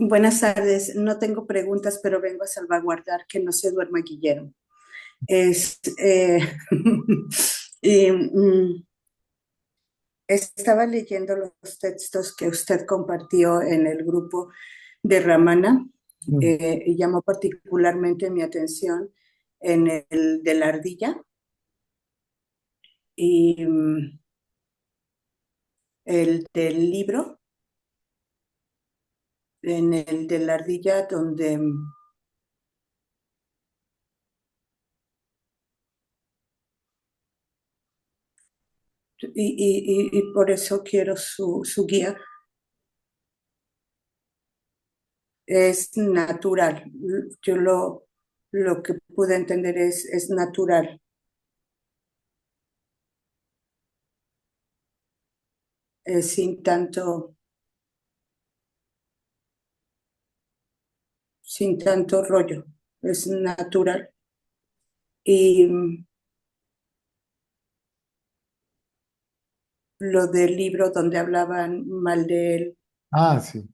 Buenas tardes. No tengo preguntas, pero vengo a salvaguardar que no se duerma Guillermo. Es, y, estaba leyendo los textos que usted compartió en el grupo de Ramana Mm. y llamó particularmente mi atención en el de la ardilla y el del libro, en el de la ardilla donde y por eso quiero su guía. Es natural. Yo lo que pude entender es natural, sin sin tanto rollo, es natural. Y lo del libro donde hablaban mal de él, Ah, sí.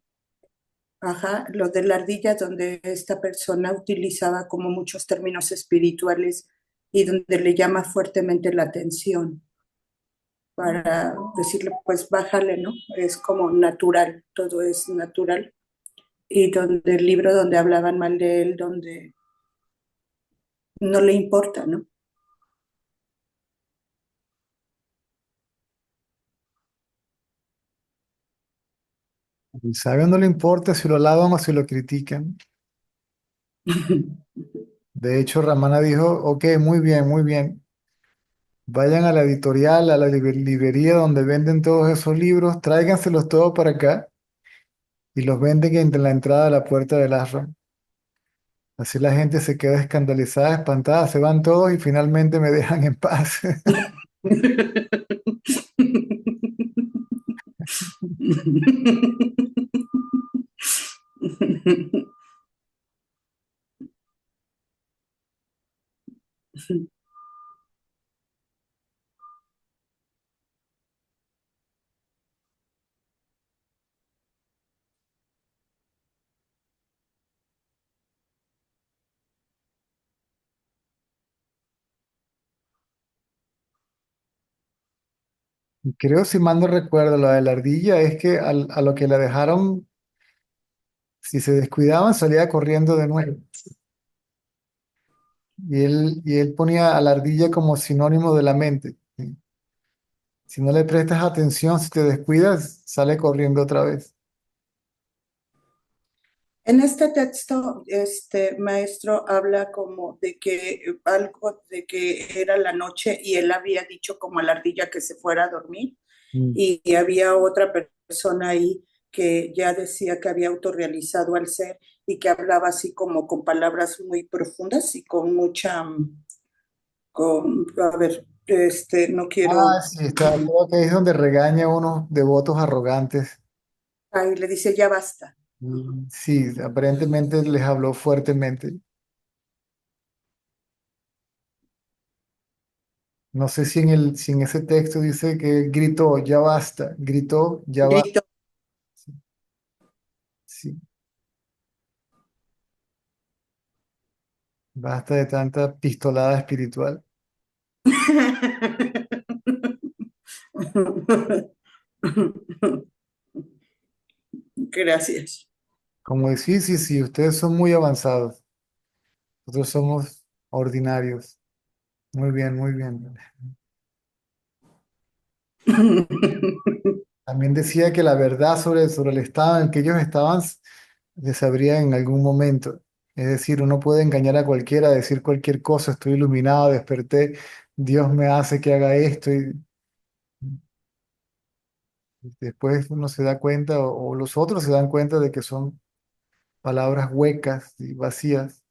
ajá, lo de la ardilla donde esta persona utilizaba como muchos términos espirituales y donde le llama fuertemente la atención para decirle, pues bájale, ¿no? Es como natural, todo es natural. Y donde el libro donde hablaban mal de él, donde no le importa, ¿no? Y sabe, no le importa si lo alaban o si lo critican. De hecho, Ramana dijo, ok, muy bien, muy bien. Vayan a la editorial, a la librería donde venden todos esos libros, tráiganselos todos para acá y los venden entre la entrada a la puerta del ashram. Así la gente se queda escandalizada, espantada, se van todos y finalmente me dejan en paz. Y creo, si mal no recuerdo, la de la ardilla es que a lo que la dejaron, si se descuidaban, salía corriendo de nuevo. Y él ponía a la ardilla como sinónimo de la mente. ¿Sí? Si no le prestas atención, si te descuidas, sale corriendo otra vez. En este texto, este maestro habla como de que algo de que era la noche y él había dicho como a la ardilla que se fuera a dormir Mm. y había otra persona ahí que ya decía que había autorrealizado al ser y que hablaba así como con palabras muy profundas y con mucha, a ver, no Ah, quiero, sí, está. Creo que ahí es donde regaña a unos devotos arrogantes. ahí le dice ya basta. Sí, aparentemente les habló fuertemente. No sé si en ese texto dice que gritó, ya basta, gritó, ya basta. Grito. Sí, basta de tanta pistolada espiritual. Gracias. Como decir, sí, sí, ustedes son muy avanzados, nosotros somos ordinarios. Muy bien, muy bien. También decía que la verdad sobre el estado en el que ellos estaban se sabría en algún momento. Es decir, uno puede engañar a cualquiera, decir cualquier cosa, estoy iluminado, desperté, Dios me hace que haga esto y después uno se da cuenta o los otros se dan cuenta de que son palabras huecas y vacías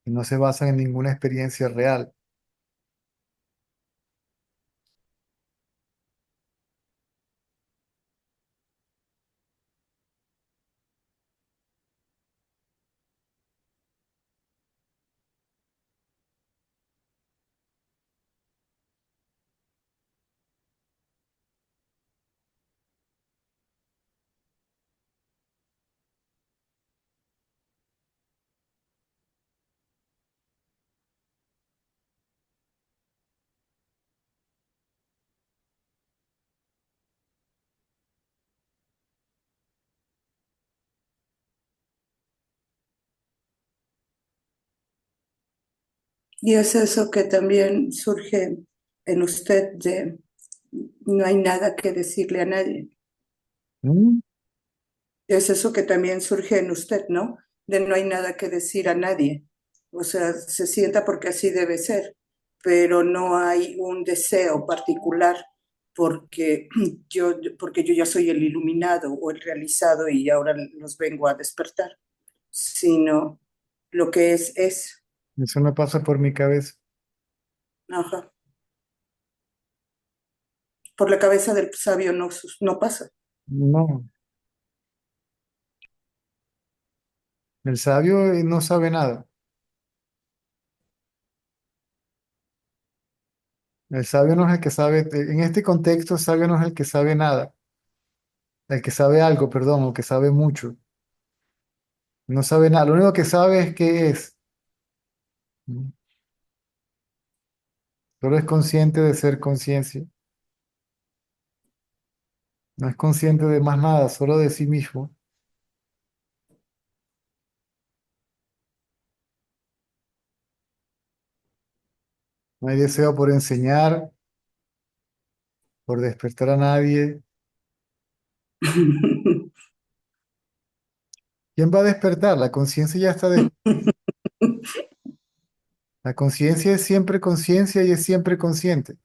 y no se basan en ninguna experiencia real. Y es eso que también surge en usted de no hay nada que decirle a nadie. ¿Mm? Es eso que también surge en usted, ¿no? De no hay nada que decir a nadie. O sea, se sienta porque así debe ser, pero no hay un deseo particular porque porque yo ya soy el iluminado o el realizado y ahora los vengo a despertar, sino lo que es. Eso no pasa por mi cabeza. Ajá. Por la cabeza del sabio no, no pasa. No, el sabio no sabe nada. El sabio no es el que sabe, en este contexto, el sabio no es el que sabe nada, el que sabe algo, perdón, o que sabe mucho. No sabe nada, lo único que sabe es qué es. ¿No? Solo es consciente de ser conciencia. No es consciente de más nada, solo de sí mismo. No hay deseo por enseñar, por despertar a nadie. ¿Quién va a despertar? La conciencia ya está despierta. La conciencia es siempre conciencia y es siempre consciente.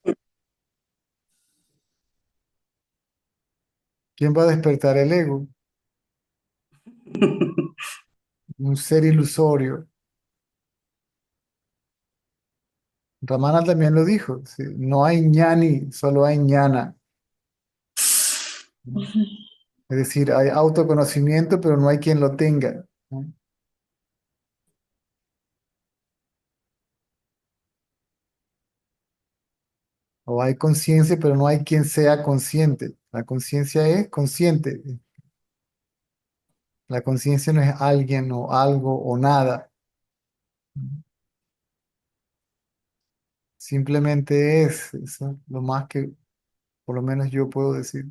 ¿Quién va a despertar? El ego, un ser ilusorio. Ramana también lo dijo, sí, no hay ñani, solo hay ñana. ¿No? Es decir, hay autoconocimiento, pero no hay quien lo tenga. ¿No? O hay conciencia, pero no hay quien sea consciente. La conciencia es consciente. La conciencia no es alguien o algo o nada. Simplemente es. Eso es lo más que por lo menos yo puedo decir.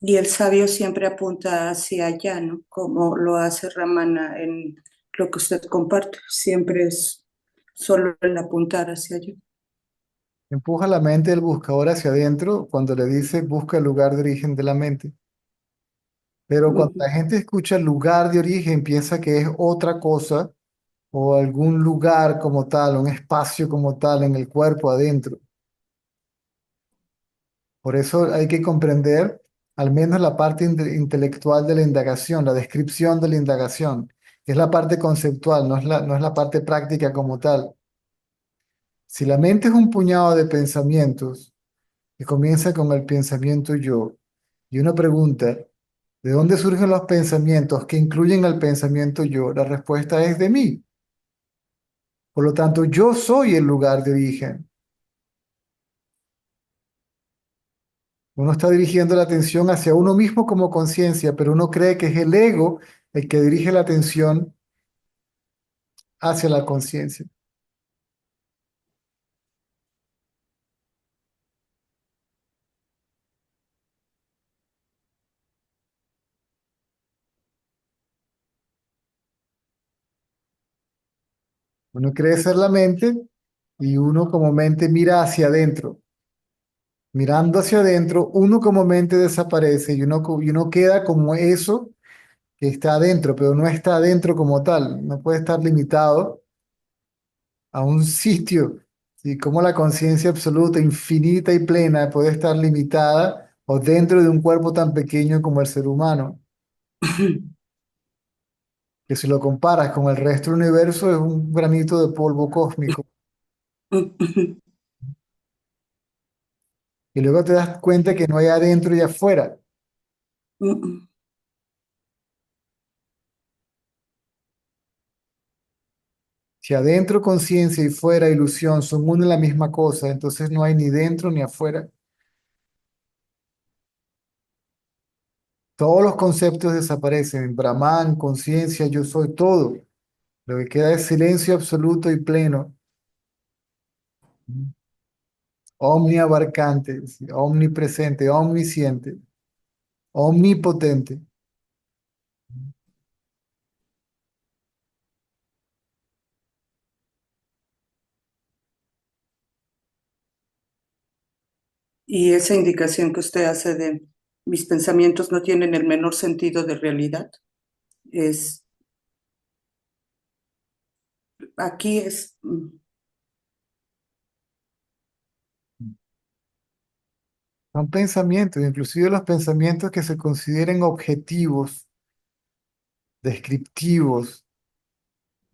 Y el sabio siempre apunta hacia allá, ¿no? Como lo hace Ramana en lo que usted comparte. Siempre es solo el apuntar hacia allá. Empuja la mente del buscador hacia adentro cuando le dice busca el lugar de origen de la mente. Pero cuando Ujú. la gente escucha lugar de origen, piensa que es otra cosa o algún lugar como tal, un espacio como tal en el cuerpo adentro. Por eso hay que comprender al menos la parte intelectual de la indagación, la descripción de la indagación, que es la parte conceptual, no es la parte práctica como tal. Si la mente es un puñado de pensamientos que comienza con el pensamiento yo, y uno pregunta, ¿de dónde surgen los pensamientos que incluyen al pensamiento yo? La respuesta es de mí. Por lo tanto, yo soy el lugar de origen. Uno está dirigiendo la atención hacia uno mismo como conciencia, pero uno cree que es el ego el que dirige la atención hacia la conciencia. Uno cree ser la mente y uno como mente mira hacia adentro. Mirando hacia adentro, uno como mente desaparece y y uno queda como eso que está adentro, pero no está adentro como tal. No puede estar limitado a un sitio. ¿Sí? Como la conciencia absoluta, infinita y plena puede estar limitada o dentro de un cuerpo tan pequeño como el ser humano, que si lo comparas con el resto del universo es un granito de polvo cósmico. Y luego te das cuenta que no hay adentro y afuera. Si adentro conciencia y fuera ilusión son una y la misma cosa, entonces no hay ni dentro ni afuera. Todos los conceptos desaparecen. Brahman, conciencia, yo soy todo. Lo que queda es silencio absoluto y pleno, omniabarcante, sí, omnipresente, omnisciente, omnipotente. Y esa indicación que usted hace de mis pensamientos no tienen el menor sentido de realidad. Es, aquí es, Son pensamientos, inclusive los pensamientos que se consideren objetivos, descriptivos,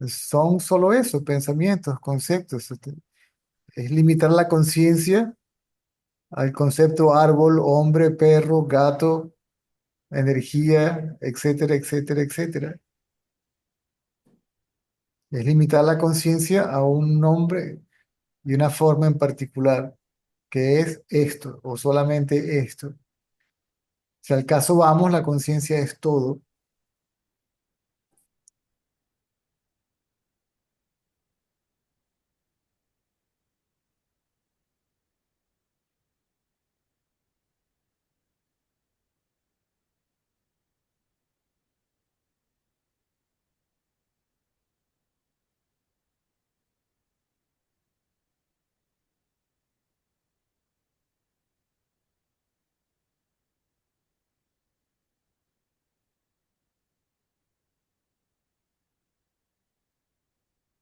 son solo eso, pensamientos, conceptos. Es limitar la conciencia al concepto árbol, hombre, perro, gato, energía, etcétera, etcétera, etcétera. Es limitar la conciencia a un nombre y una forma en particular, que es esto o solamente esto. Si al caso vamos, la conciencia es todo.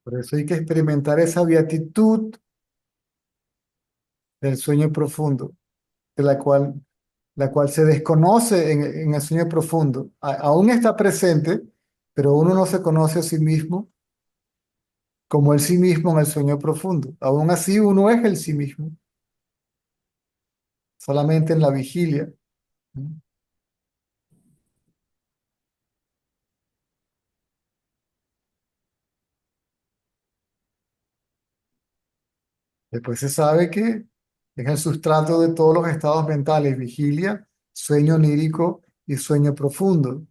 Por eso hay que experimentar esa beatitud del sueño profundo, de la cual se desconoce en el sueño profundo. Aún está presente, pero uno no se conoce a sí mismo como el sí mismo en el sueño profundo. Aún así, uno es el sí mismo, solamente en la vigilia. ¿No? Después se sabe que es el sustrato de todos los estados mentales, vigilia, sueño onírico y sueño profundo.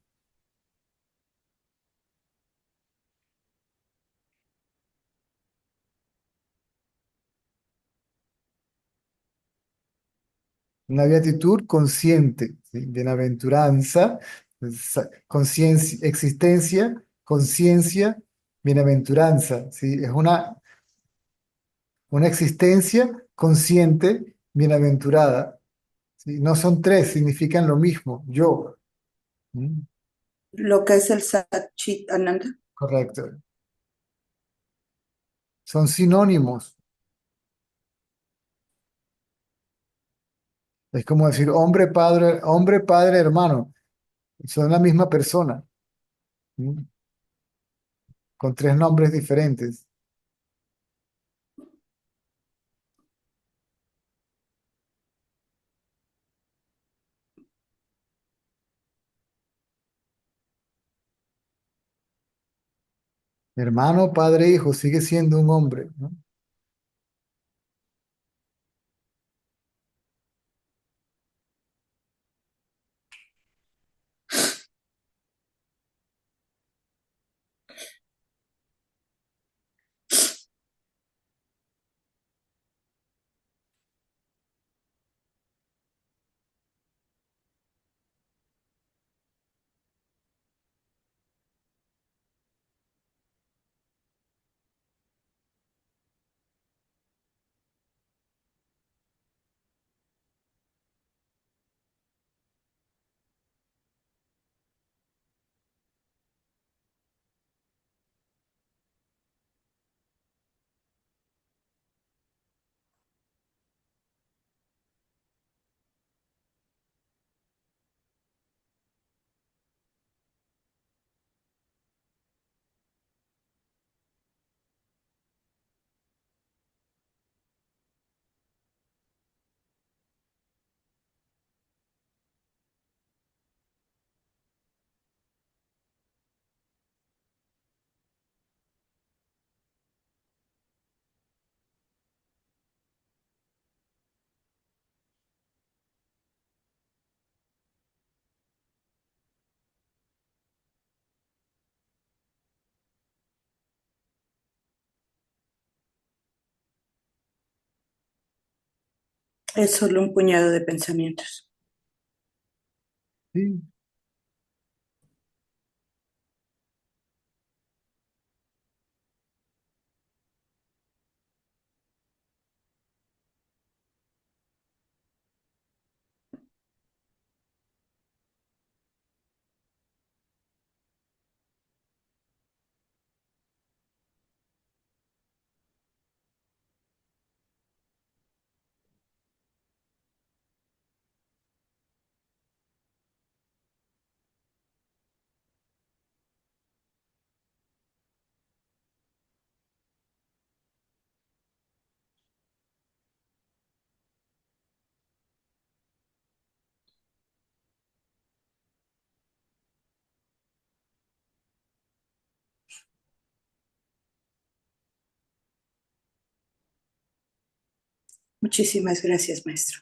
Una beatitud consciente, ¿sí? Bienaventuranza, conciencia, existencia, conciencia, bienaventuranza, ¿sí? Es una existencia consciente, bienaventurada, ¿sí? No son tres, significan lo mismo, yo. ¿Mm? lo que es el Satchit Ananda. Correcto. Son sinónimos. Es como decir hombre, padre, hermano. Son la misma persona, ¿mm? Con tres nombres diferentes. Hermano, padre, hijo, sigue siendo un hombre, ¿no? Es solo un puñado de pensamientos. Sí. Muchísimas gracias, maestro.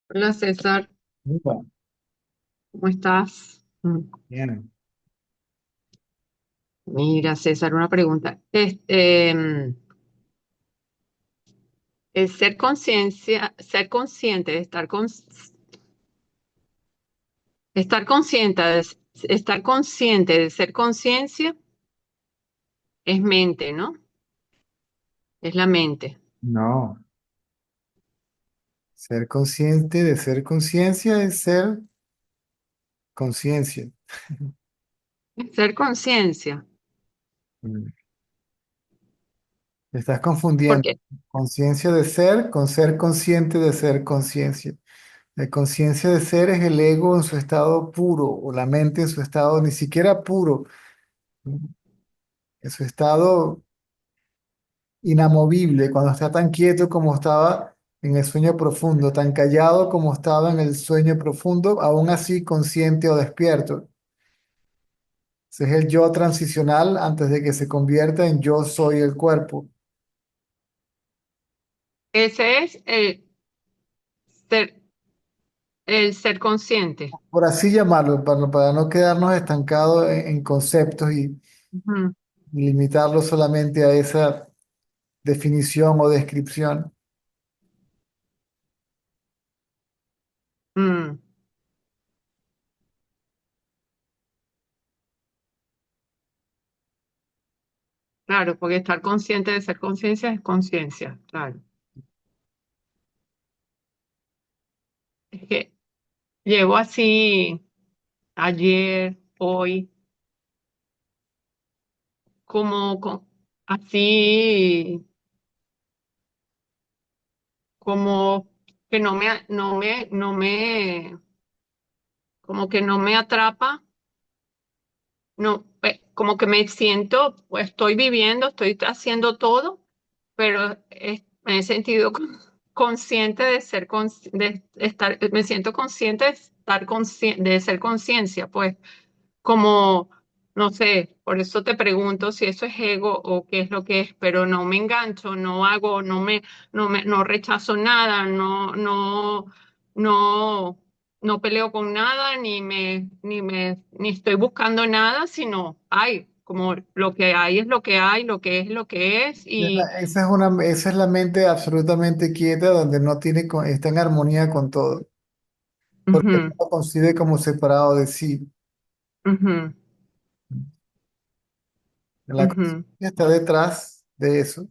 Hola César, Upa, ¿cómo estás? bien. Mira César, una pregunta. El ser conciencia, ser consciente de estar consciente de ser conciencia es mente, ¿no? Es la mente. No, ser consciente de ser conciencia es ser conciencia. Ser conciencia, Mm. Te estás confundiendo. porque, Conciencia de ser con ser consciente de ser conciencia. La conciencia de ser es el ego en su estado puro o la mente en su estado ni siquiera puro, en su estado inamovible, cuando está tan quieto como estaba en el sueño profundo, tan callado como estaba en el sueño profundo, aún así consciente o despierto. Ese es el yo transicional antes de que se convierta en yo soy el cuerpo. ese es ser, el ser consciente. Por así llamarlo, para no quedarnos estancados en conceptos Ujú. y limitarlo solamente a esa definición o descripción. Mm, claro, porque estar consciente de ser conciencia es conciencia, claro. Es que llevo así ayer, hoy, como así, como que como que no me atrapa, no, como que me siento, pues estoy viviendo, estoy haciendo todo, pero me he sentido consciente de de estar, me siento consciente de estar de ser conciencia, pues como, no sé, por eso te pregunto si eso es ego o qué es lo que es, pero no me engancho, no hago, no rechazo nada, no, no peleo con nada, ni estoy buscando nada, sino, ay, como lo que hay es lo que hay, lo que es, y Esa es la mente absolutamente quieta donde no tiene, está en armonía con todo, porque no ujú, lo concibe como separado de sí. ujú, La conciencia ujú. está detrás de eso.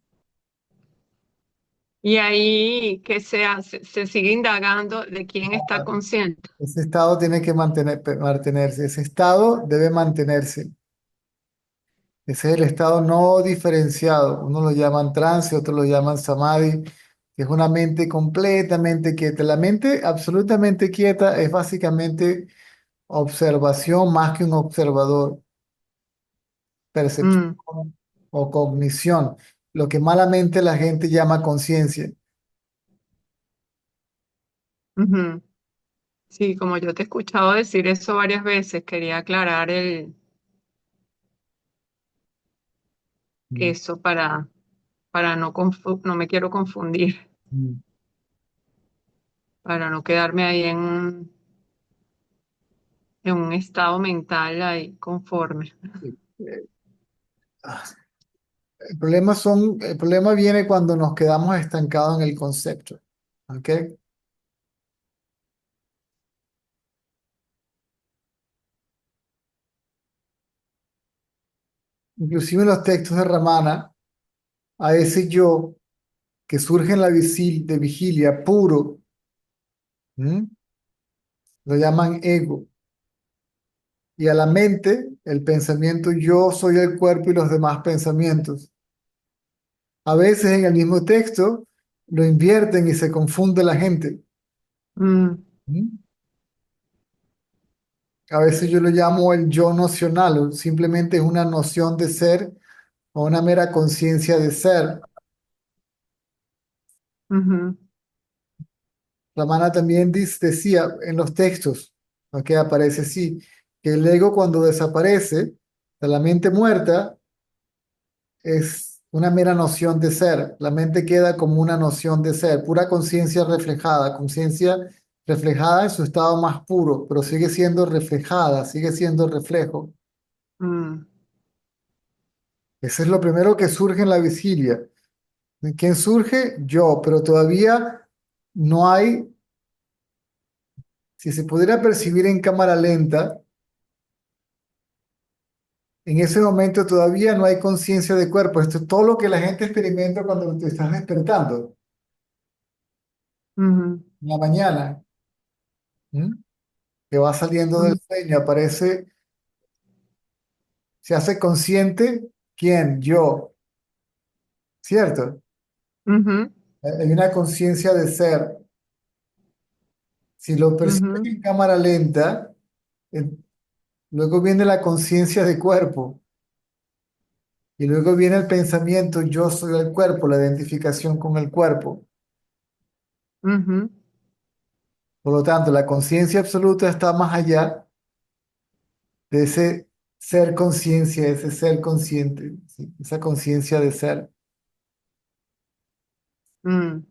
Y ahí que se hace, se sigue indagando de quién está consciente. Ese estado tiene que mantenerse, ese estado debe mantenerse. Ese es el estado no diferenciado. Uno lo llaman trance, otros lo llaman samadhi, que es una mente completamente quieta. La mente absolutamente quieta es básicamente observación más que un observador, percepción Mm, o cognición, lo que malamente la gente llama conciencia. ujú. Sí, como yo te he escuchado decir eso varias veces, quería aclarar Mm, eso para no me quiero confundir, mm. para no quedarme ahí en un estado mental ahí conforme. Eh, ah, el problema viene cuando nos quedamos estancados en el concepto. ¿Ok? Inclusive en los textos de Ramana, a ese yo que surge en la de vigilia puro, ¿m? Lo llaman ego. Y a la mente, el pensamiento yo soy el cuerpo y los demás pensamientos. A veces en el mismo texto lo invierten y se confunde la gente. Mm, ¿M? A veces yo lo llamo el yo nocional, o simplemente es una noción de ser o una mera conciencia de ser. ujú, Ramana también decía en los textos, ¿ok? Aparece así, que el ego cuando desaparece de la mente muerta es una mera noción de ser. La mente queda como una noción de ser, pura conciencia reflejada, conciencia reflejada en su estado más puro, pero sigue siendo reflejada, sigue siendo reflejo. mm, Ese es lo primero que surge en la vigilia. ¿Quién surge? Yo, pero todavía no hay, si se pudiera percibir en cámara lenta, en ese momento todavía no hay conciencia de cuerpo. Esto es todo lo que la gente experimenta cuando te estás despertando ujú, en la mañana, ¿m? Que va saliendo del mm, sueño, aparece, se hace consciente, ¿quién? Yo, ¿cierto? ujú, Hay una conciencia de ser. Si lo percibes ujú, en cámara lenta, eh, luego viene la conciencia de cuerpo y luego viene el pensamiento, yo soy el cuerpo, la identificación con el cuerpo. ujú, Por lo tanto, la conciencia absoluta está más allá de ese ser conciencia, ese ser consciente, ¿sí? Esa conciencia de ser. mm.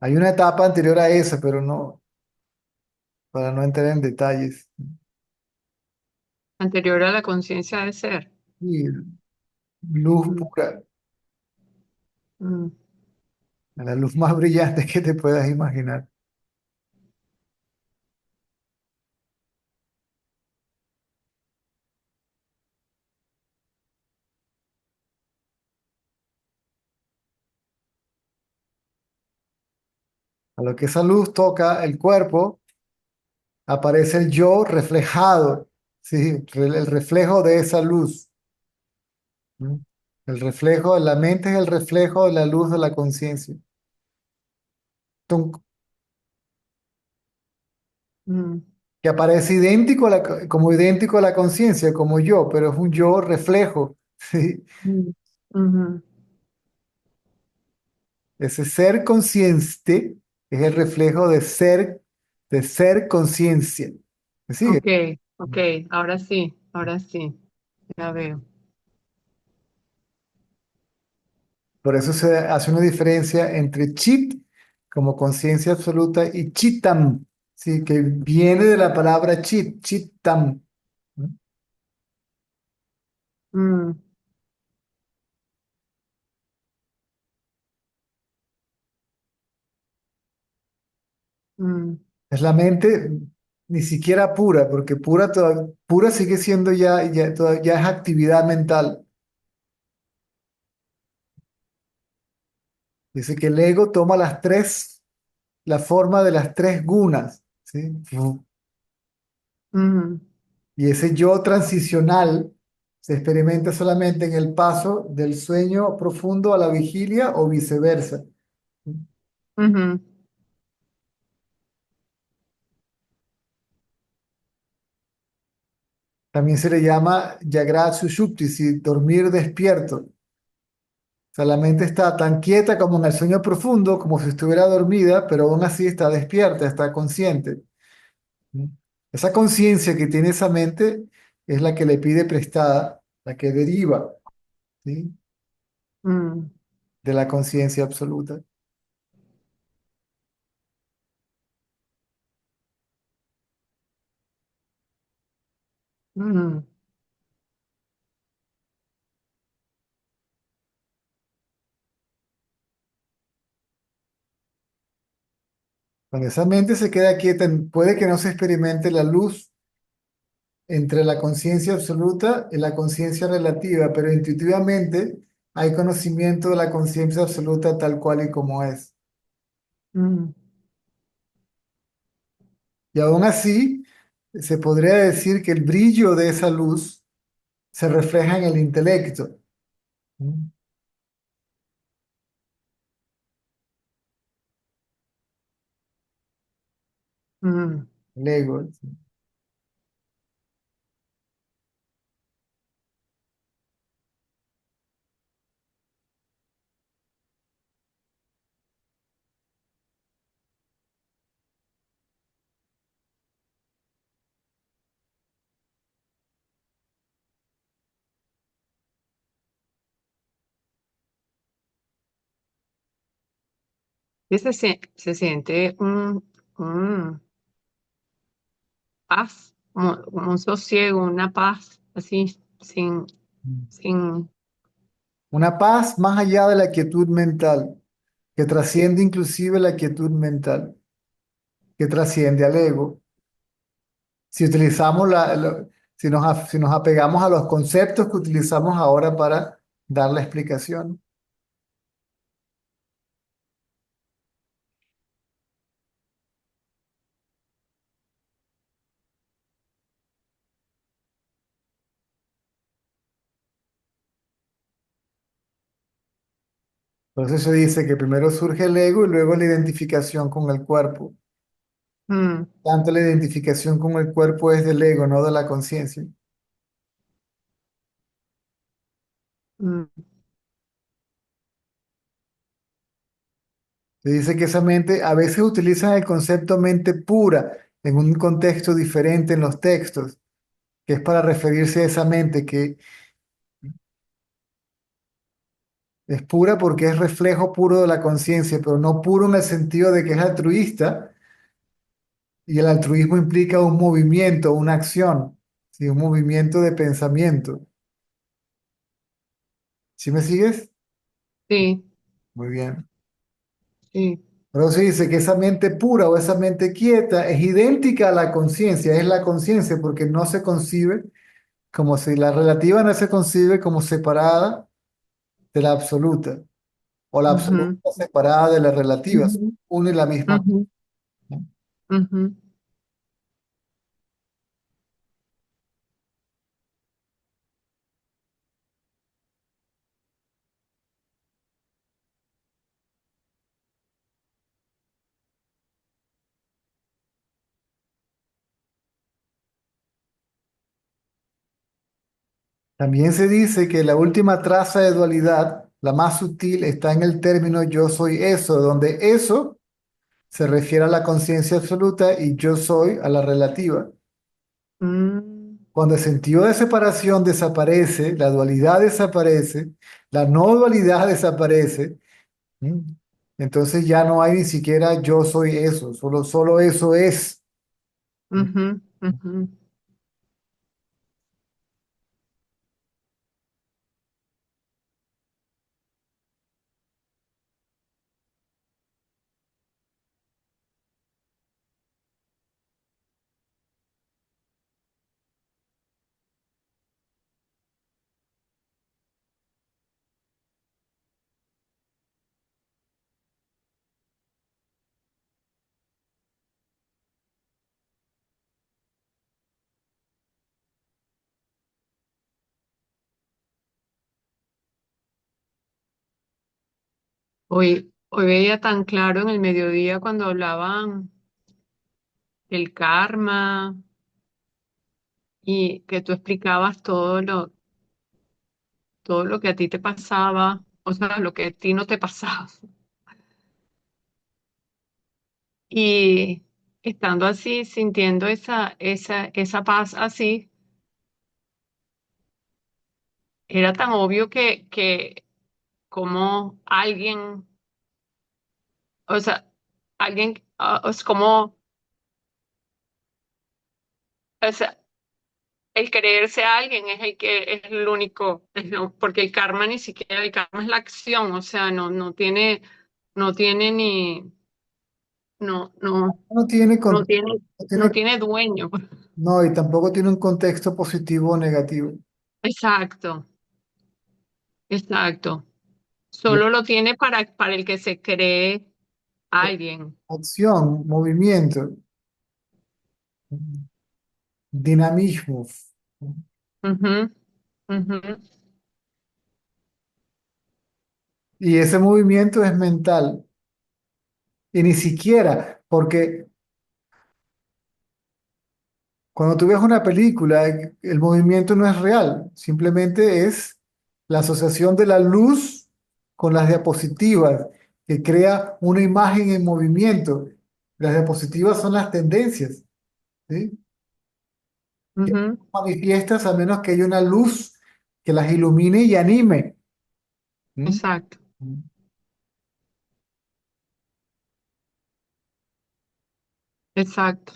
Hay una etapa anterior a esa, pero no, para no entrar en detalles. Anterior a la conciencia de ser. Y luz Mm, pura, mm, la luz más brillante que te puedas imaginar. A lo que esa luz toca el cuerpo, aparece el yo reflejado, ¿sí? El reflejo de esa luz. ¿Mm? El reflejo, la mente es el reflejo de la luz de la conciencia. Tum, mm, que aparece idéntico a como idéntico a la conciencia, como yo, pero es un yo reflejo, ¿sí? mm, ujú. Ese ser consciente es el reflejo de ser conciencia. ¿Me sigue? Ok, ok, ahora sí, ya veo. Por eso se hace una diferencia entre chit como conciencia absoluta y chitam, ¿sí? Que viene de la palabra chit, chitam. ¿No? Mm, mm, Es la mente ni siquiera pura, porque pura sigue siendo ya es actividad mental. Dice que el ego toma la forma de las tres gunas, ¿sí? mm, Y ese yo transicional se experimenta solamente en el paso del sueño profundo a la vigilia o viceversa. ujú, También se le llama Jagrat Sushupti, sí, dormir despierto. O sea, la mente está tan quieta como en el sueño profundo, como si estuviera dormida, pero aún así está despierta, está consciente. ¿Mm? Esa conciencia que tiene esa mente es la que le pide prestada, la que deriva, ¿sí? mm, De la conciencia absoluta. mm. Cuando esa mente se queda quieta, puede que no se experimente la luz entre la conciencia absoluta y la conciencia relativa, pero intuitivamente hay conocimiento de la conciencia absoluta tal cual y como es. Mm, Y aún así, se podría decir que el brillo de esa luz se refleja en el intelecto. ¿Mm? mm, El ego. ¿Sí? Y se siente un paz, como un sosiego, una paz, así, sin, Una paz más allá de la quietud mental, que trasciende inclusive la quietud mental, que trasciende al ego. Si utilizamos si nos apegamos a los conceptos que utilizamos ahora para dar la explicación. Entonces se dice que primero surge el ego y luego la identificación con el cuerpo. mm, Tanto la identificación con el cuerpo es del ego, no de la conciencia. mm, Se dice que esa mente, a veces utilizan el concepto mente pura en un contexto diferente en los textos, que es para referirse a esa mente que es pura porque es reflejo puro de la conciencia, pero no puro en el sentido de que es altruista, y el altruismo implica un movimiento, una acción, ¿sí? Un movimiento de pensamiento. ¿Sí me sigues? sí, Muy bien. sí, Pero se dice que esa mente pura o esa mente quieta es idéntica a la conciencia, es la conciencia porque no se concibe como si la relativa no se concibe como separada de la absoluta o la absoluta ujú, separada de la relativa, son una y la misma. ujú, ujú. También se dice que la última traza de dualidad, la más sutil, está en el término yo soy eso, donde eso se refiere a la conciencia absoluta y yo soy a la relativa. Mm, Cuando el sentido de separación desaparece, la dualidad desaparece, la no dualidad desaparece, ¿m? Entonces ya no hay ni siquiera yo soy eso, solo eso es. ujú, ujú. Hoy veía tan claro en el mediodía cuando hablaban del karma y que tú explicabas todo lo que a ti te pasaba, o sea, lo que a ti no te pasaba. Y estando así, sintiendo esa paz así, era tan obvio que como alguien, o sea, alguien, es como, o sea, el creerse a alguien es el que es el único, porque el karma ni siquiera, el karma es la acción, o sea, no tiene ni, no, no, No tiene, no con- tiene, no no tiene, tiene dueño. no, y tampoco tiene un contexto positivo o negativo. Exacto, exacto. Y Solo lo tiene para el que se cree alguien. acción, movimiento, dinamismo. Ujú, ujú, Y ese movimiento es mental. Y ni siquiera, porque cuando tú ves una película, el movimiento no es real, simplemente es la asociación de la luz con las diapositivas, que crea una imagen en movimiento. Las diapositivas son las tendencias, ¿sí? Que ujú. no manifiestas a menos que haya una luz que las ilumine y anime. ¿Sí? Exacto. exacto.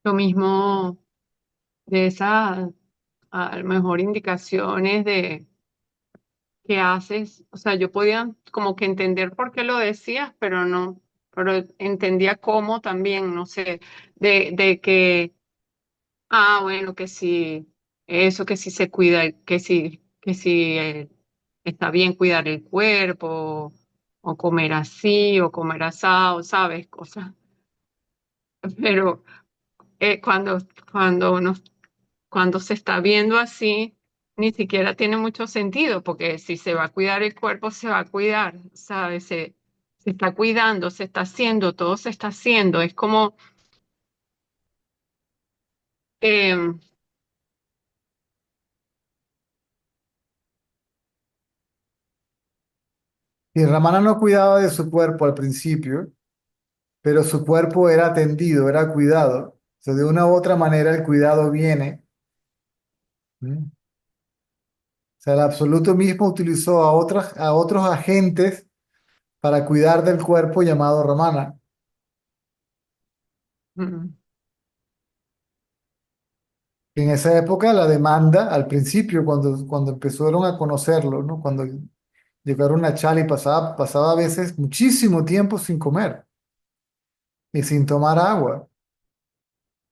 Lo mismo de esas, a lo mejor indicaciones de qué haces. O sea, yo podía como que entender por qué lo decías, pero no, pero entendía cómo también, no sé, de que, ah, bueno, que sí, eso, que sí se cuida, que sí está bien cuidar el cuerpo, o comer así, o comer asado, ¿sabes? Cosas. Pero eh, cuando, cuando uno cuando se está viendo así, ni siquiera tiene mucho sentido, porque si se va a cuidar el cuerpo, se va a cuidar, ¿sabes? Se está cuidando, se está haciendo, todo se está haciendo. Es como, eh, Y Ramana no cuidaba de su cuerpo al principio, pero su cuerpo era atendido, era cuidado. O sea, de una u otra manera el cuidado viene. ¿Mm? O sea, el absoluto mismo utilizó a otros agentes para cuidar del cuerpo llamado Ramana. mm, En esa época la demanda, al principio, cuando empezaron a conocerlo, ¿no? Cuando llegaron a Chali, pasaba a veces muchísimo tiempo sin comer y sin tomar agua,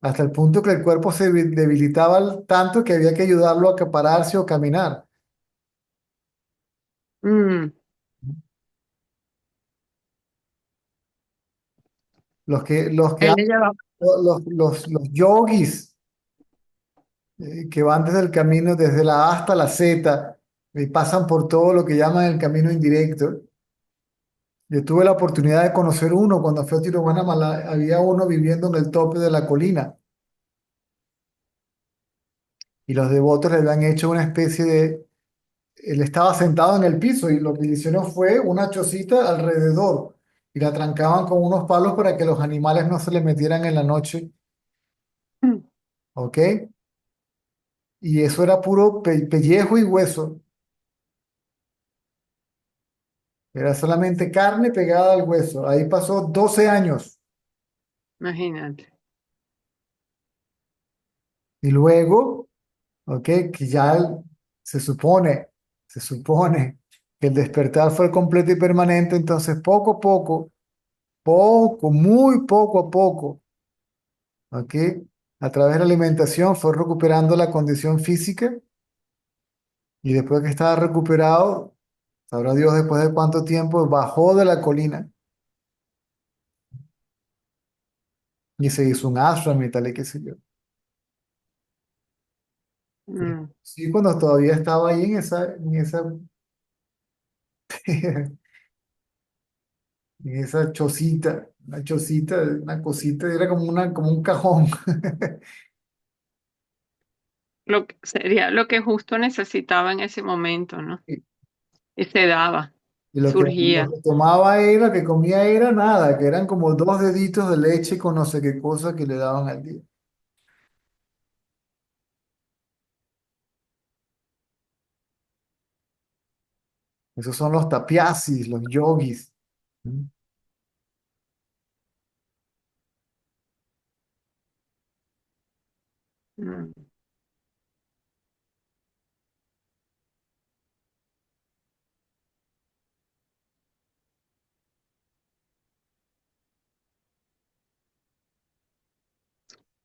hasta el punto que el cuerpo se debilitaba tanto que había que ayudarlo a acapararse o caminar. mm. Los que Él le llevaba, los yogis que van desde el camino, desde la A hasta la Z, y pasan por todo lo que llaman el camino indirecto. Yo tuve la oportunidad de conocer uno cuando fui a Tiruvannamalai, había uno viviendo en el tope de la colina y los devotos le habían hecho una especie de, él estaba sentado en el piso y lo que hicieron fue una chocita alrededor y la trancaban con unos palos para que los animales no se le metieran en la noche, mm, ¿ok? Y eso era puro pellejo y hueso, era solamente carne pegada al hueso. Ahí pasó 12 años imagínate. y luego, ¿ok? Que ya se supone, se supone que el despertar fue completo y permanente, entonces muy poco a poco, ¿ok? A través de la alimentación fue recuperando la condición física y después que estaba recuperado, sabrá Dios después de cuánto tiempo, bajó de la colina y se hizo un ashram y tal y qué sé yo. Mm. Sí, cuando todavía estaba ahí en esa una cosita, era como como un cajón. Lo que sería lo que justo necesitaba en ese momento, ¿no? Y, Y se daba, y lo surgía. que tomaba era, que comía era nada, que eran como 2 deditos de leche con no sé qué cosa que le daban al día. Esos son los tapiasis, los yogis. ¿Mm? Mm.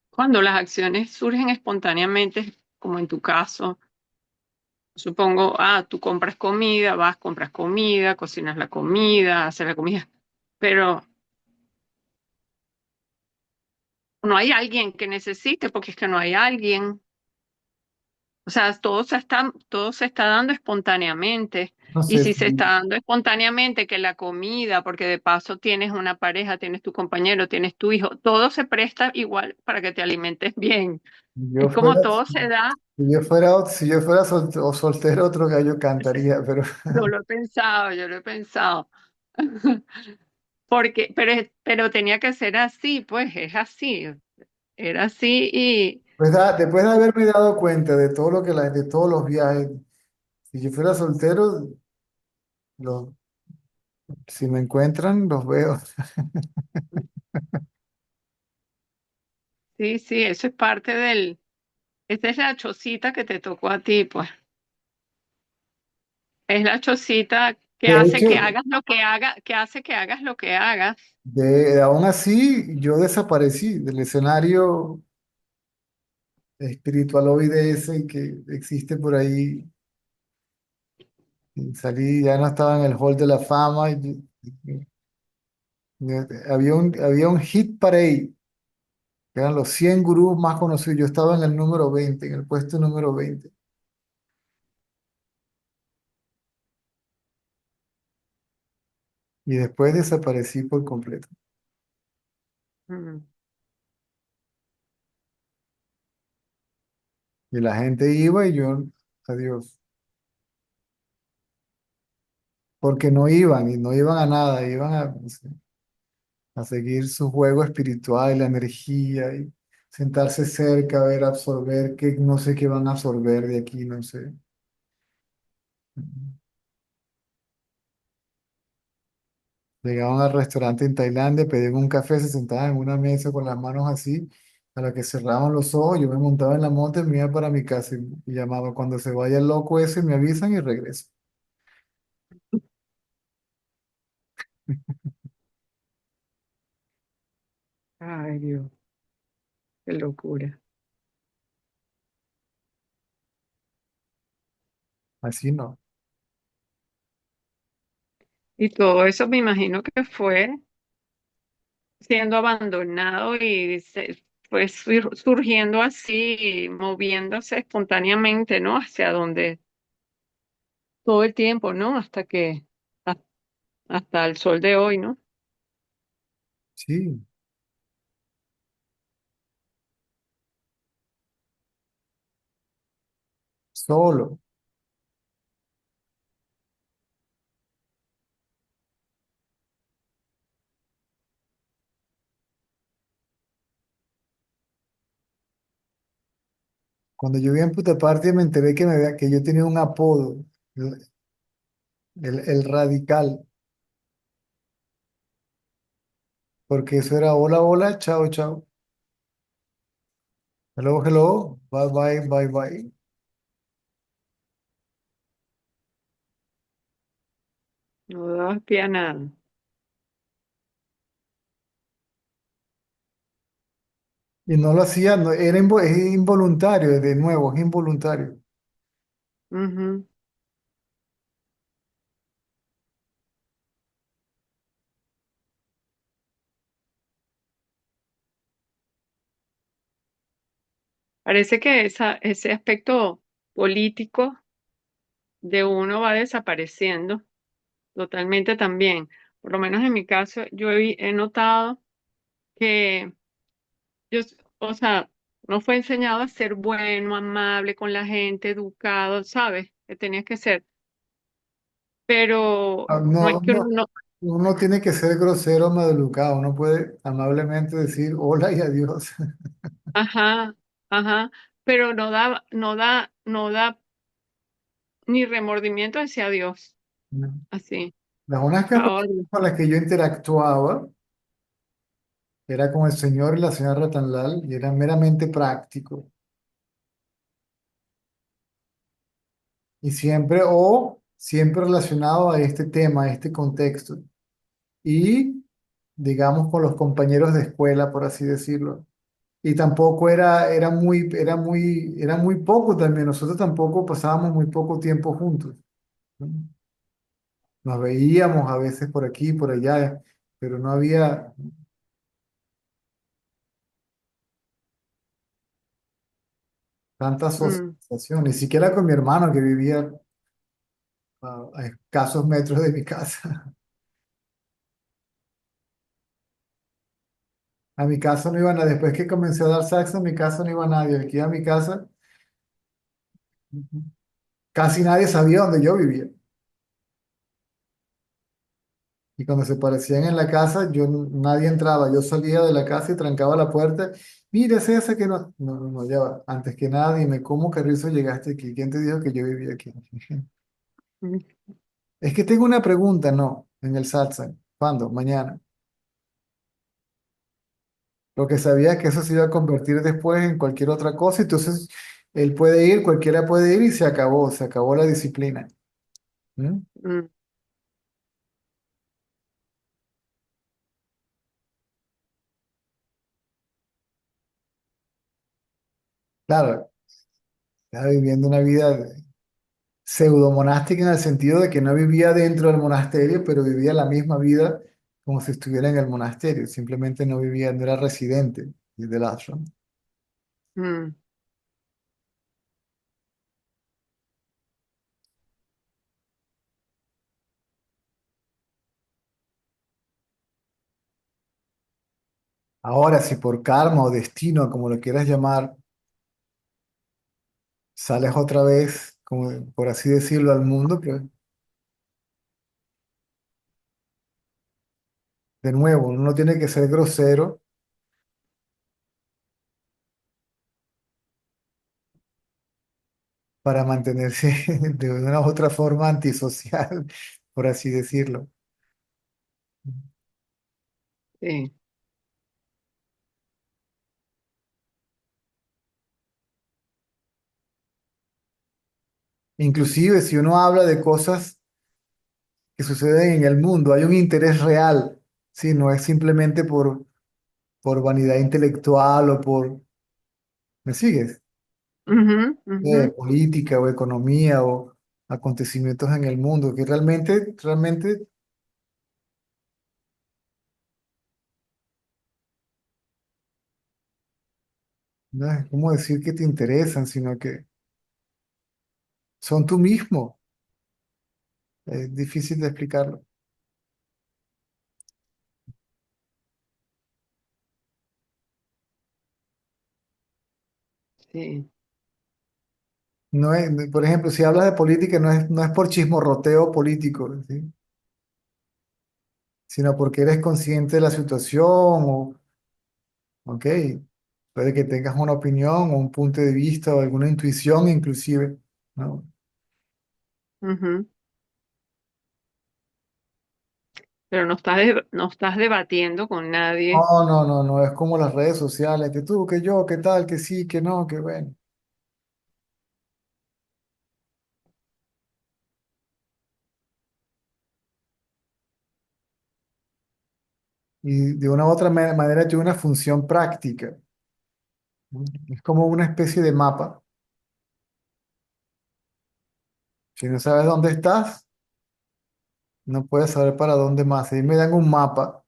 Cuando las acciones surgen espontáneamente, como en tu caso, supongo, ah, tú compras comida, vas, compras comida, cocinas la comida, haces la comida, pero no hay alguien que necesite, porque es que no hay alguien. O sea, todo se está dando espontáneamente. No Y sé si se si, está dando espontáneamente, que la comida, porque de paso tienes una pareja, tienes tu compañero, tienes tu hijo, todo se presta igual para que te alimentes bien. yo Es como fuera, todo se da. si yo fuera o soltero, otro gallo cantaría, pero Yo lo he pensado, yo lo he pensado. Porque, pero tenía que ser así, pues es así. Era así y pues después de haberme dado cuenta de todo lo que de todos los viajes, si yo fuera soltero, los, si me encuentran, los veo. sí, sí, eso es parte del, esta es la chocita que te tocó a ti, pues. Es la chocita que De hace que hecho, hagas lo que hagas, que hace que hagas lo que hagas. aún así, yo desaparecí del escenario espiritualoide ese que existe por ahí. Y salí, ya no estaba en el hall de la fama. Había un hit parade, que eran los 100 gurús más conocidos. Yo estaba en el número 20, en el puesto número 20. Y después desaparecí por completo. Mm. Y la gente iba y yo, adiós. Porque no iban y no iban a nada, iban a seguir su juego espiritual y la energía y sentarse cerca, ver, absorber, que no sé qué van a absorber de aquí, no sé. Llegaban al restaurante en Tailandia, pedían un café, se sentaban en una mesa con las manos así, a la que cerraban los ojos, yo me montaba en la moto y me iba para mi casa y llamaba, cuando se vaya el loco ese, me avisan y regreso. Ay, Dios, qué locura. Así no. Y todo eso me imagino que fue siendo abandonado y se fue surgiendo así, moviéndose espontáneamente, ¿no? Hacia donde todo el tiempo, ¿no? Hasta hasta el sol de hoy, ¿no? Sí, solo. Cuando yo vi en Puttaparthi me enteré que yo tenía un apodo, el, el radical, porque eso era hola, hola, chao, chao. Hello, hello, bye, bye, bye, bye. No dabas pie a nada. Y no lo hacía, es involuntario, de nuevo, es involuntario. Ujú. Parece que ese aspecto político de uno va desapareciendo totalmente también. Por lo menos en mi caso, he notado que o sea, no fue enseñado a ser bueno, amable con la gente, educado, ¿sabes? Que tenías que ser. Pero Ah, no es no, que uno no, no, uno tiene que ser grosero, maleducado, uno puede amablemente decir hola y adiós. ajá, ajá, pero no da ni remordimiento hacia Dios, así. Las únicas Ahora, personas con las que yo interactuaba era con el señor y la señora Ratanlal y era meramente práctico. Y siempre relacionado a este tema, a este contexto. Y, digamos, con los compañeros de escuela, por así decirlo. Y tampoco era muy poco también. Nosotros tampoco pasábamos muy poco tiempo juntos, ¿no? Nos veíamos a veces por aquí, por allá, pero no había, tanta mm, socialización, ni siquiera con mi hermano que vivía a escasos metros de mi casa. A mi casa no iba nadie. Después que comencé a dar saxo, a mi casa no iba nadie. El que iba a mi casa, casi nadie sabía dónde yo vivía. Y cuando se parecían en la casa, nadie entraba. Yo salía de la casa y trancaba la puerta. Mira, es ese que no. No, no, no, ya va. Antes que nada, dime, ¿cómo carrizo llegaste aquí? ¿Quién te dijo que yo vivía aquí? mm, Es que tengo una pregunta, no, en el salsa. ¿Cuándo? Mañana. Porque sabía que eso se iba a convertir después en cualquier otra cosa. Entonces, él puede ir, cualquiera puede ir y se acabó la disciplina. ¿Mm? mm. Claro, estaba viviendo una vida pseudo-monástica en el sentido de que no vivía dentro del monasterio, pero vivía la misma vida como si estuviera en el monasterio. Simplemente no vivía, no era residente del ashram. Mm. Ahora, si por karma o destino, como lo quieras llamar, sales otra vez, como por así decirlo, al mundo, pues de nuevo, uno no tiene que ser grosero para mantenerse de una u otra forma antisocial, por así decirlo. Sí. Inclusive si uno habla de cosas que suceden en el mundo, hay un interés real, ¿sí? No es simplemente por vanidad intelectual o por, ¿me sigues? Ujú, ujú. Política o economía o acontecimientos en el mundo, que realmente, no es como decir que te interesan, sino que son tú mismo. Es difícil de explicarlo. Sí. No es, por ejemplo, si hablas de política, no es por chismorroteo político, ¿sí? Sino porque eres consciente de la situación o, ok, puede que tengas una opinión o un punto de vista o alguna intuición inclusive, ¿no? Ujú. Pero no estás debatiendo con nadie. No, no, no, no, es como las redes sociales, que tú, que yo, que tal, que sí, que no, que bueno. Y de una u otra manera tiene una función práctica, ¿no? Es como una especie de mapa. Si no sabes dónde estás, no puedes saber para dónde más. Ahí me dan un mapa,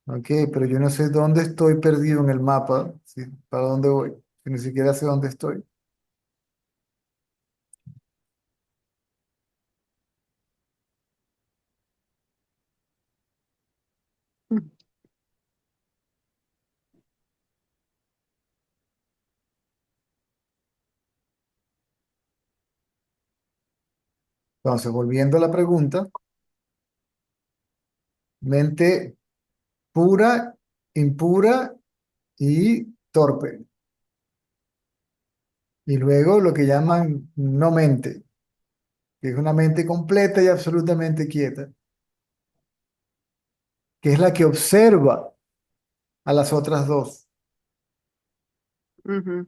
ok, pero yo no sé dónde estoy perdido en el mapa, ¿sí? ¿Para dónde voy? Si ni siquiera sé dónde estoy. Mm. Entonces, volviendo a la pregunta, mente pura, impura y torpe. Y luego lo que llaman no mente, que es una mente completa y absolutamente quieta, que es la que observa a las otras dos. Ujú,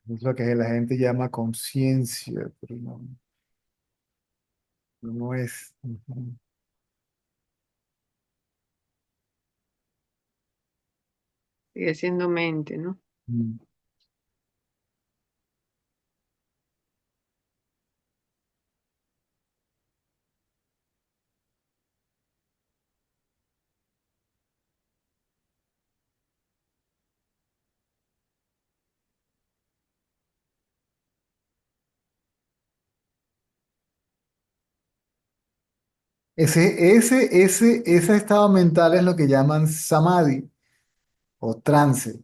Es lo que la gente llama conciencia, pero no, no es. Ujú. sigue siendo mente, ¿no? Mm. Ese estado mental es lo que llaman samadhi o trance.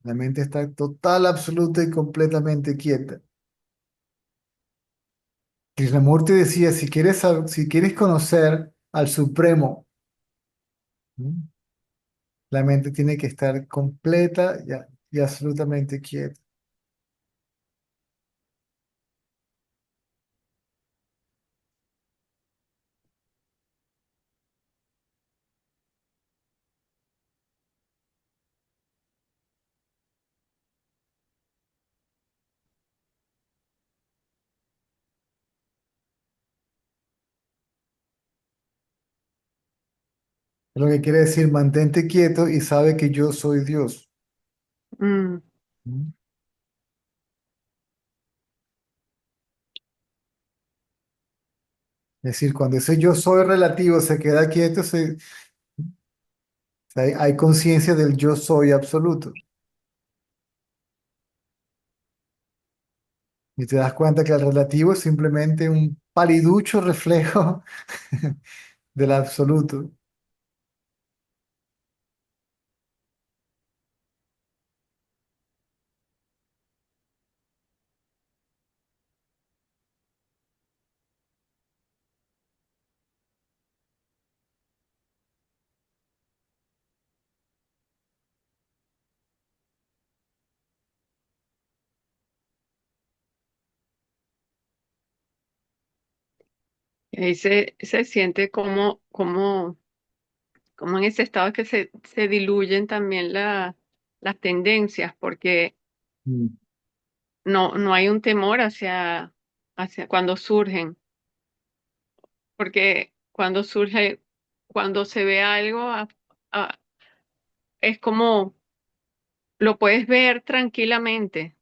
La mente está total, absoluta y completamente quieta. Krishnamurti decía, si quieres conocer al Supremo, ¿m? La mente tiene que estar completa y absolutamente quieta. Es lo que quiere decir, mantente quieto y sabe que yo soy Dios. Mm, ¿M? Es decir, cuando ese yo soy relativo se queda quieto, hay conciencia del yo soy absoluto. Y te das cuenta que el relativo es simplemente un paliducho reflejo del absoluto. y ahí se siente como en ese estado que se diluyen también las tendencias, porque Mm. no hay un temor hacia cuando surgen, porque cuando se ve algo, a- es como lo puedes ver tranquilamente.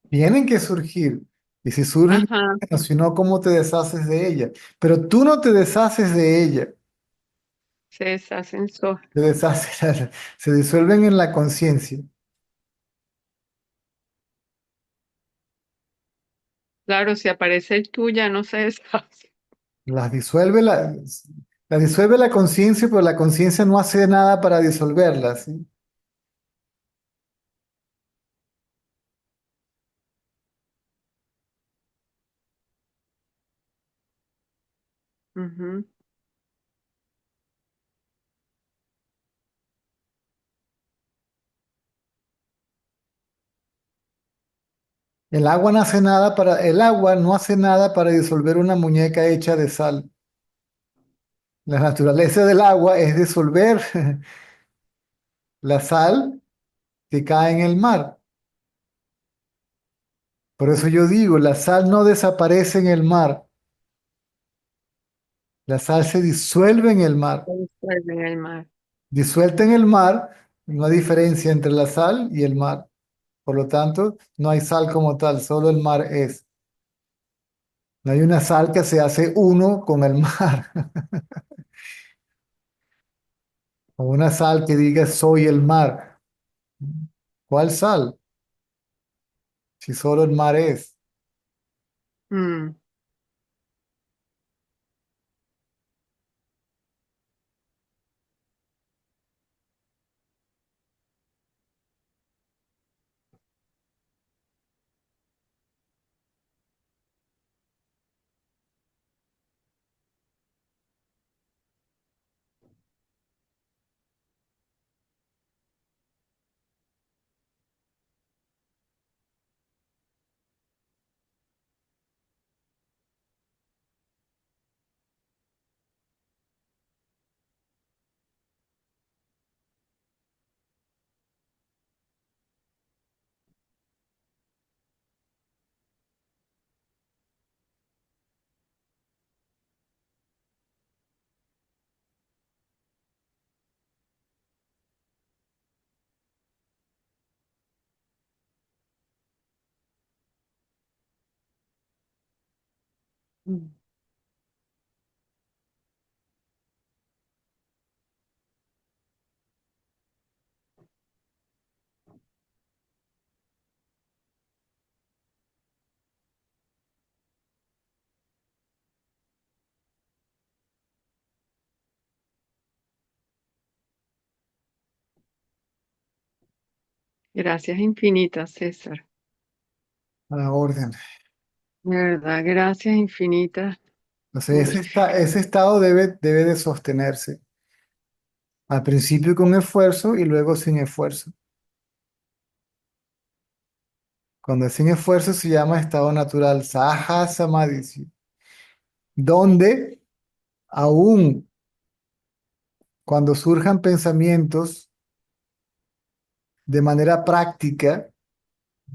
Tienen que surgir. Y si surgen, Ajá, bueno, si no, ¿cómo te deshaces de ella? Pero tú no te deshaces de ella. se deshacen Te deshaces, se disuelven en la conciencia. Claro, si aparece el tú ya no se deshace. Las disuelve la, la disuelve la conciencia, pero la conciencia no hace nada para disolverlas, ¿sí? Ujú. El agua no hace nada para disolver una muñeca hecha de sal. La naturaleza del agua es disolver la sal que cae en el mar. Por eso yo digo, la sal no desaparece en el mar, la sal se disuelve en el mar. Se disuelve en el mar. Disuelta en el mar, no hay diferencia entre la sal y el mar. Por lo tanto, no hay sal como tal, solo el mar es. No hay una sal que se hace uno con el mar, o una sal que diga soy el mar. ¿Cuál sal? Si solo el mar es. Mm, mm. Gracias infinitas, César. A la orden. De verdad, gracias infinitas. Entonces, Uy, ese estado debe de sostenerse. Al principio con esfuerzo y luego sin esfuerzo. Cuando es sin esfuerzo se llama estado natural, Saha Samadhi, donde aún cuando surjan pensamientos de manera práctica,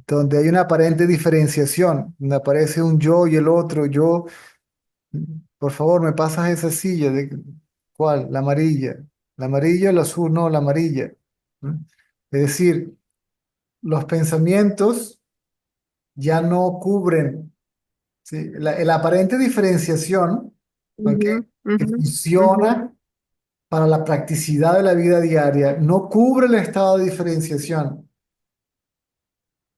donde hay una aparente diferenciación, donde aparece un yo y el otro, yo, por favor, me pasas esa silla, ¿cuál? La amarilla. La amarilla, el azul, no, la amarilla. ¿Mm? Es decir, los pensamientos ya no cubren, ¿sí? La aparente diferenciación, ¿ok? ujú, Que ujú, ujú. funciona para la practicidad de la vida diaria, no cubre el estado de diferenciación.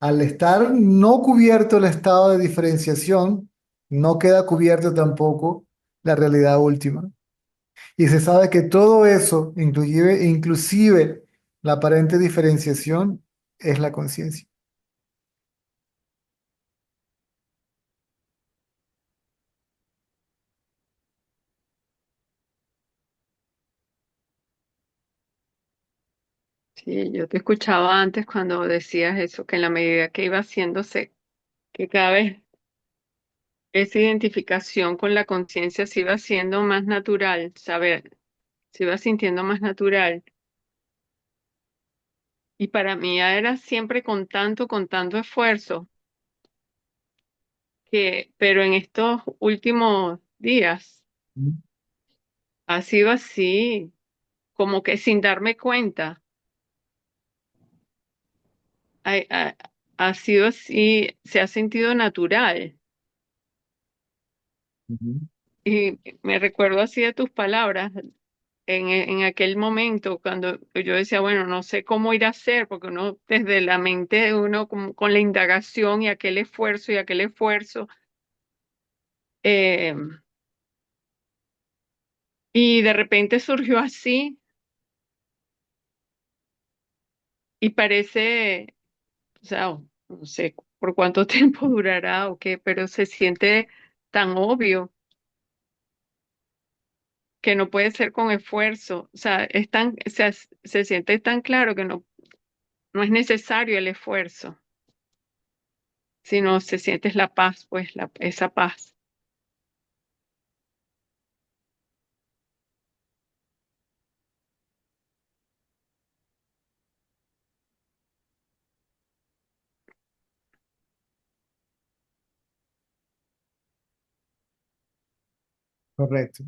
Al estar no cubierto el estado de diferenciación, no queda cubierto tampoco la realidad última. Y se sabe que todo eso, inclusive la aparente diferenciación, es la conciencia. Sí, yo te escuchaba antes cuando decías eso, que en la medida que iba haciéndose, que cada vez esa identificación con la conciencia se iba haciendo más natural, saber, se iba sintiendo más natural. Y para mí era siempre con tanto esfuerzo, pero en estos últimos días ha sido así, como que sin darme cuenta, ha, ha- ha sido así, se ha sentido natural. Ujú. Y me recuerdo así de tus palabras en aquel momento cuando yo decía, bueno, no sé cómo ir a hacer, porque uno desde la mente de uno con la indagación y aquel esfuerzo, eh, y de repente surgió así y parece, o sea, no sé por cuánto tiempo durará o qué, pero se siente tan obvio que no puede ser con esfuerzo, o sea, se siente tan claro que no es necesario el esfuerzo, sino se siente es la paz, pues esa paz. Correcto.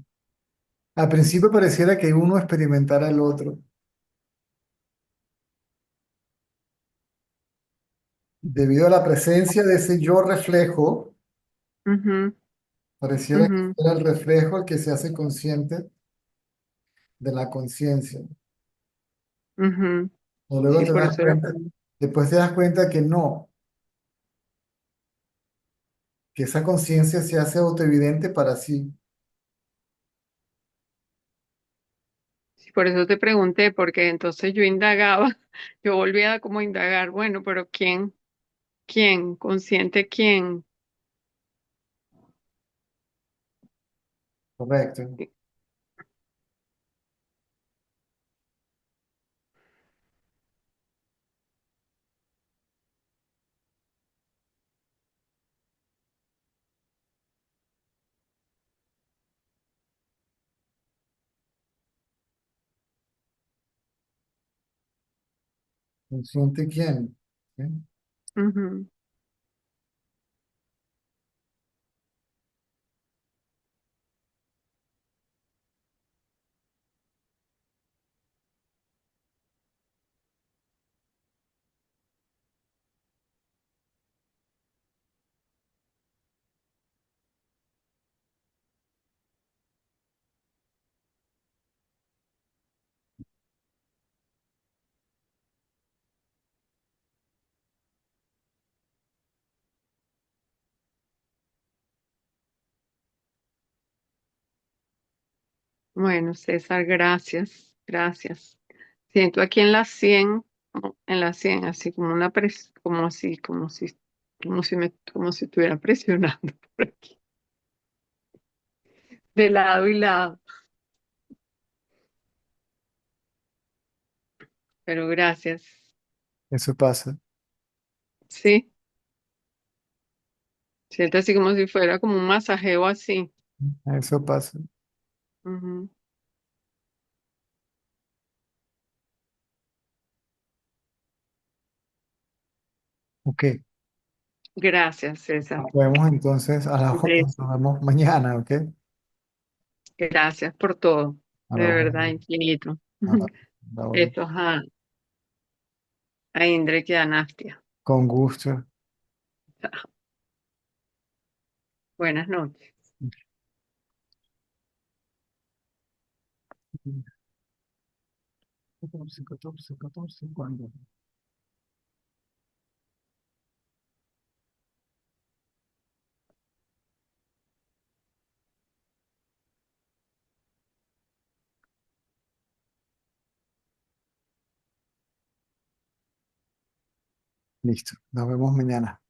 Al principio pareciera que uno experimentara el otro. Debido a la presencia de ese yo reflejo, Ujú, pareciera que ujú, era el reflejo el que se hace consciente de la conciencia. ujú. O luego Sí, te por das eso era cuenta, después te das cuenta que no, que esa conciencia se hace autoevidente para sí. sí, por eso te pregunté, porque entonces yo indagaba, yo volvía a como indagar, bueno, pero quién, consciente quién, Correcto. ¿Consciente quién? ¿Sí? Ujú. Bueno, César, gracias, gracias. Siento aquí en la 100 como en la sien, así como una como así, como si estuviera presionando por aquí, de lado y lado. Pero gracias. Eso pasa. Sí, siento así como si fuera como un masajeo así. Eso pasa. Ujú. Ok. Gracias, César. Nos vemos entonces a las Un 8. beso. Nos vemos mañana, ¿ok? Gracias por todo. A De la verdad, orden. infinito. A la orden. Besos a Indrek y a Nastia. Con gusto. Buenas noches. 14, 14, 14, ¿cuándo? Listo. Nos vemos mañana.